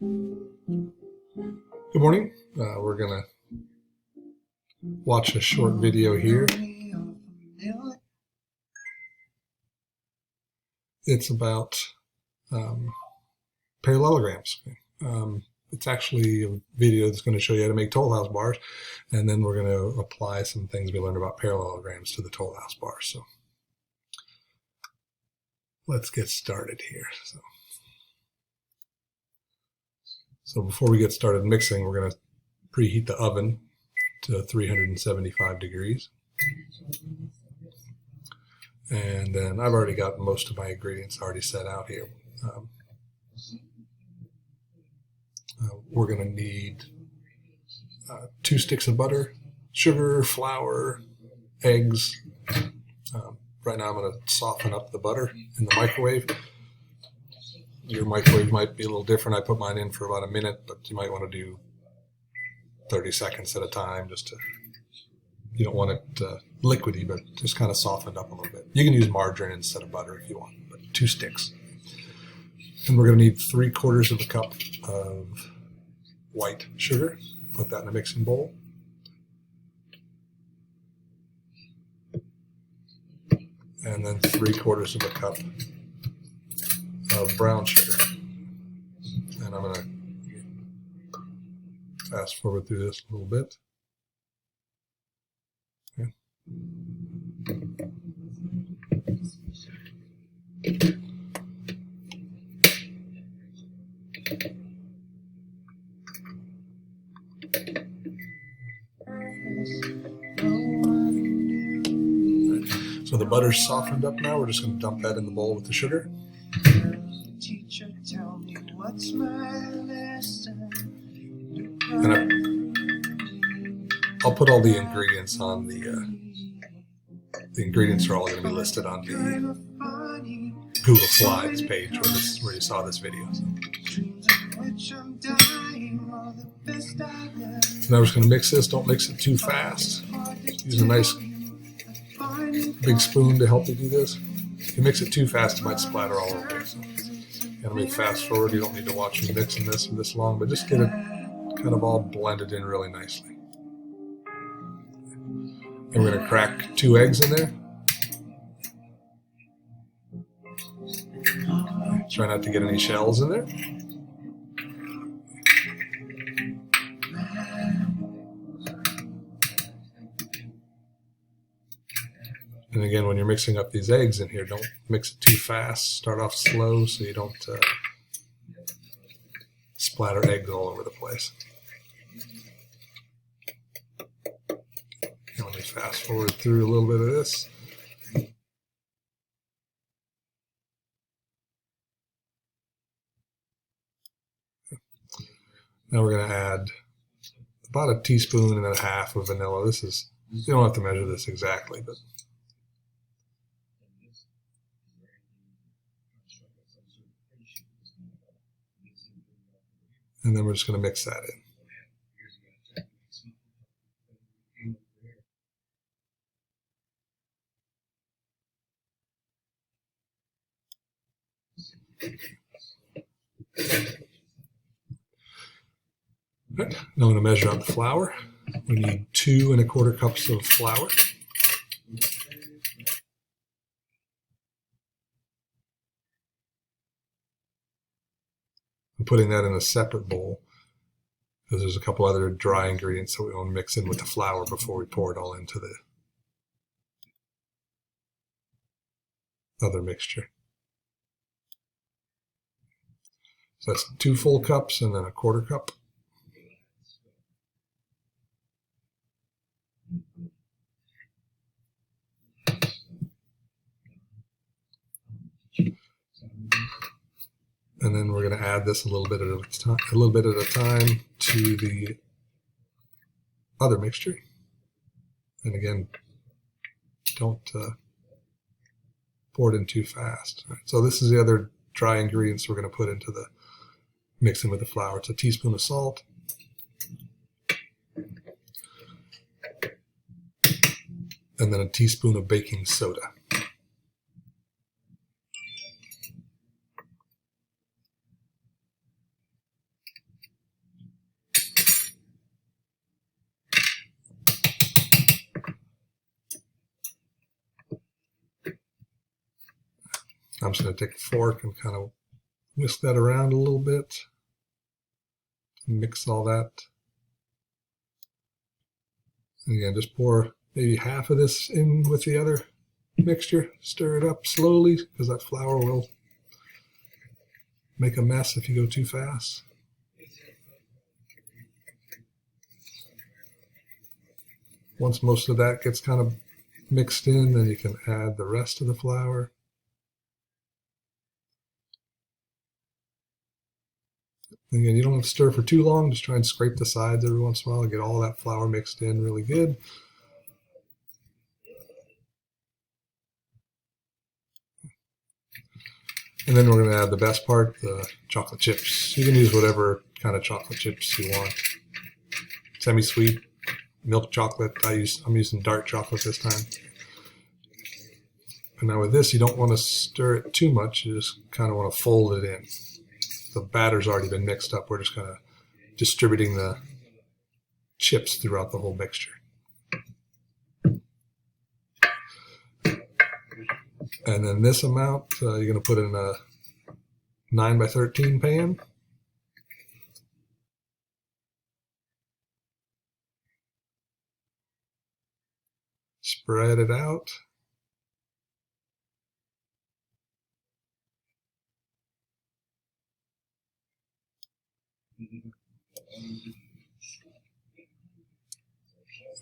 Good morning. We're going to watch a short video here. It's about parallelograms. It's actually a video that's going to show you how to make Tollhouse bars, and then we're going to apply some things we learned about parallelograms to the Tollhouse bars. So let's get started here. So before we get started mixing, we're going to preheat the oven to 375 degrees. And then I've already got most of my ingredients already set out here. We're going to need 2 sticks of butter, sugar, flour, eggs. Right now I'm going to soften up the butter in the microwave. Your microwave might be a little different. I put mine in for about a minute, but you might want to do 30 seconds at a time you don't want it liquidy, but just kind of softened up a little bit. You can use margarine instead of butter if you want, but 2 sticks. And we're going to need 3/4 of a cup of white sugar. Put that in a mixing bowl. And then 3/4 of a cup of brown sugar. And I'm going to fast forward through this a little bit. Okay. So the butter's softened up now. We're just going to dump that in the bowl with the sugar. And I'll put all the ingredients on the ingredients are all going to be listed on the Google Slides page where you saw this video. So now we're just going to mix this. Don't mix it too fast. Use a nice big spoon to help you do this. If you mix it too fast, it might splatter all over. So let me fast forward. You don't need to watch me mixing this for this long, but just get it kind of all blended in really nicely. And we're going to crack 2 eggs in there. Try not to get any shells in there. And again, when you're mixing up these eggs in here, don't mix it too fast. Start off slow so you don't splatter eggs all over the place. And let me fast forward through a little bit of this. Now we're going to add about 1.5 teaspoons of vanilla. You don't have to measure this exactly, but and then we're just going to mix that in. Right. Now I'm going to measure out the flour. We need 2 1/4 cups of flour. I'm putting that in a separate bowl because there's a couple other dry ingredients that we want to mix in with the flour before we pour it all into the other mixture. So that's 2 full cups and then 1/4 cup. And then we're going to add this a little bit at a time to the other mixture. And again, don't pour it in too fast. Right. So this is the other dry ingredients we're going to put into the mixing with the flour. It's 1 teaspoon of salt, and then 1 teaspoon of baking soda. I'm just going to take a fork and kind of whisk that around a little bit. Mix all that. And again, just pour maybe half of this in with the other mixture. Stir it up slowly because that flour will make a mess if you go too fast. Once most of that gets kind of mixed in, then you can add the rest of the flour. Again, you don't have to stir for too long. Just try and scrape the sides every once in a while and get all that flour mixed in really good. And then we're going to add the best part, the chocolate chips. You can use whatever kind of chocolate chips you want. Semi-sweet, milk chocolate. I'm using dark chocolate this time. And now with this, you don't want to stir it too much. You just kind of want to fold it in. The batter's already been mixed up. We're just kind of distributing the chips throughout the whole mixture. And then this amount, you're going to put in a 9x13 pan. Spread it out. You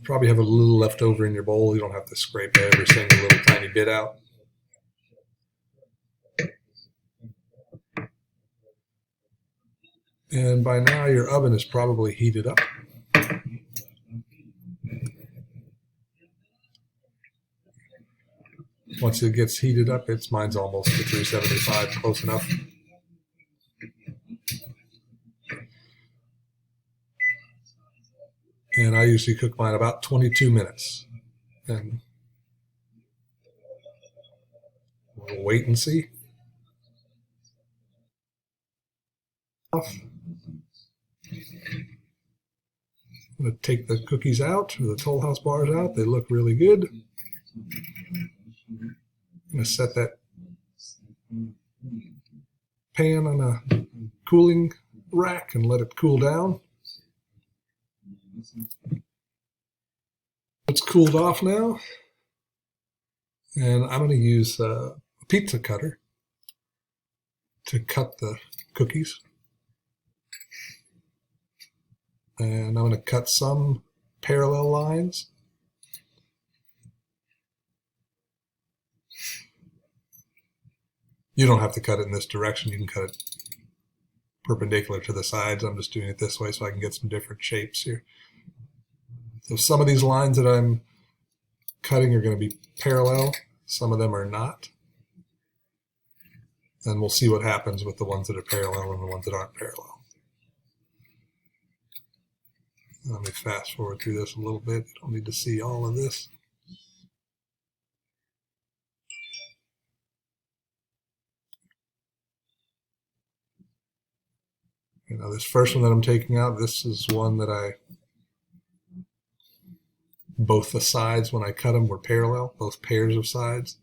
probably have a little left over in your bowl. You don't have to scrape every single little tiny bit out. And by now your oven is probably heated up. Once it gets heated up, mine's almost to 375, close enough. And I usually cook mine about 22 minutes. And we'll wait and see. I'm going to take the cookies out, or the Tollhouse Bars out. They look really good. I'm going to set that pan on a cooling rack and let it cool down. It's cooled off now, and I'm going to use a pizza cutter to cut the cookies. And I'm going to cut some parallel lines. You don't have to cut it in this direction. You can cut it perpendicular to the sides. I'm just doing it this way so I can get some different shapes here. So some of these lines that I'm cutting are going to be parallel. Some of them are not. And we'll see what happens with the ones that are parallel and the ones that aren't parallel. Let me fast forward through this a little bit. You don't need to see all of this. Now this first one that I'm taking out, this is one that both the sides when I cut them were parallel, both pairs of sides.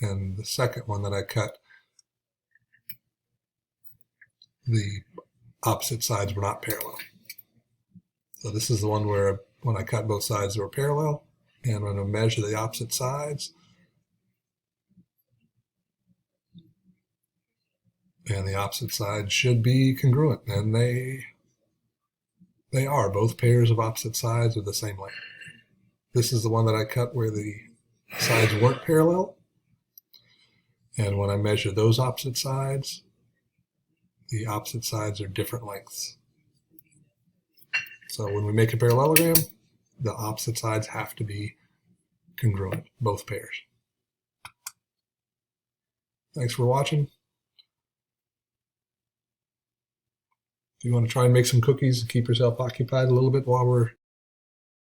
And the second one that I cut, the opposite sides were not parallel. So this is the one where when I cut both sides they were parallel, and I'm going to measure the opposite sides. And the opposite sides should be congruent, and they are. Both pairs of opposite sides are the same length. This is the one that I cut where the sides weren't parallel. And when I measure those opposite sides, the opposite sides are different lengths. So when we make a parallelogram, the opposite sides have to be congruent, both pairs. Thanks for watching. If you want to try and make some cookies and keep yourself occupied a little bit while we're